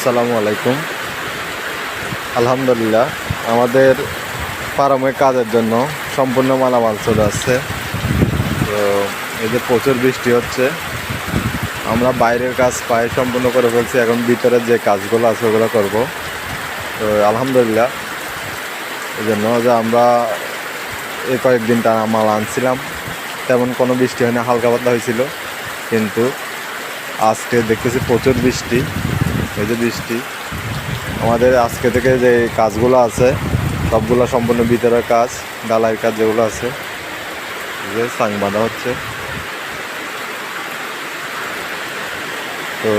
আসসালামু আলাইকুম। আলহামদুলিল্লাহ, আমাদের ফার্মে কাজের জন্য সম্পূর্ণ মালামাল চলে আসছে। তো এই যে প্রচুর বৃষ্টি হচ্ছে, আমরা বাইরের কাজ প্রায় সম্পূর্ণ করে ফেলছি। এখন ভিতরের যে কাজগুলো আছে ওগুলো করব। তো আলহামদুলিল্লাহ, এই জন্য যে আমরা এই কয়েকদিন টানা মাল আনছিলাম, তেমন কোনো বৃষ্টি হয় না, হালকা পাতলা হয়েছিল। কিন্তু আজকে দেখতেছি প্রচুর বৃষ্টি। এই যে বৃষ্টি, আমাদের আজকে থেকে যে কাজগুলো আছে সবগুলো সম্পূর্ণ ভিতরের কাজ, ডালাইয়ের কাজ যেগুলো আছে, যে সাং বাঁধা হচ্ছে। তো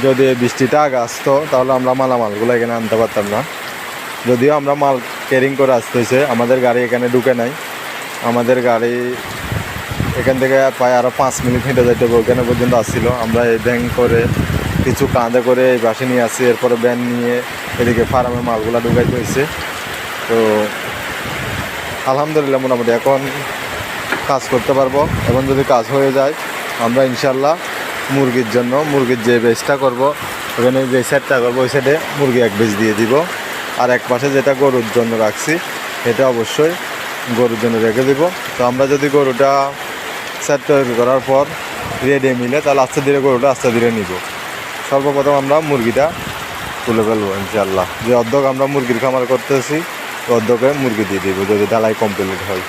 যদি এই বৃষ্টিটা আগে আসতো তাহলে আমরা মালামালগুলো এখানে আনতে পারতাম না। যদিও আমরা মাল ক্যারিং করে আসতেছে, আমাদের গাড়ি এখানে ঢুকে নাই। আমাদের গাড়ি এখান থেকে প্রায় আরও 5 মিনিট হেঁটে যাইতে হবে, ওখানে পর্যন্ত আসছিল। আমরা এই ব্যাং করে কিছু কাঁধে করে এই বাসে নিয়ে আসছি, এরপরে ব্যান নিয়ে এদিকে ফার্মে মালগুলো ঢুকাইতে হয়েছে। তো আলহামদুলিল্লাহ, মোটামুটি এখন কাজ করতে পারবো। এবং যদি কাজ হয়ে যায় আমরা ইনশাল্লাহ মুরগির জন্য, মুরগির যে বেচটা করব, ওখানে যে সেটটা করবো ওই সেটে মুরগি এক বেচ দিয়ে দিব। আর এক পাশে যেটা গরুর জন্য রাখছি এটা অবশ্যই গরুর জন্য রেখে দিব। তো আমরা যদি গরুটা সেট তৈরি করার পর রেডি মিলে, তাহলে আস্তে ধীরে গরুটা আস্তে ধীরে নিব। সর্বপ্রথম আমরা মুরগিটা তুলে ফেলবো ইনশাল্লাহ। যে অর্ধেক আমরা মুরগির খামার করতেছি, অর্ধেকে মুরগি দিয়ে দিব যদি ঢালাই কমপ্লিট হয়।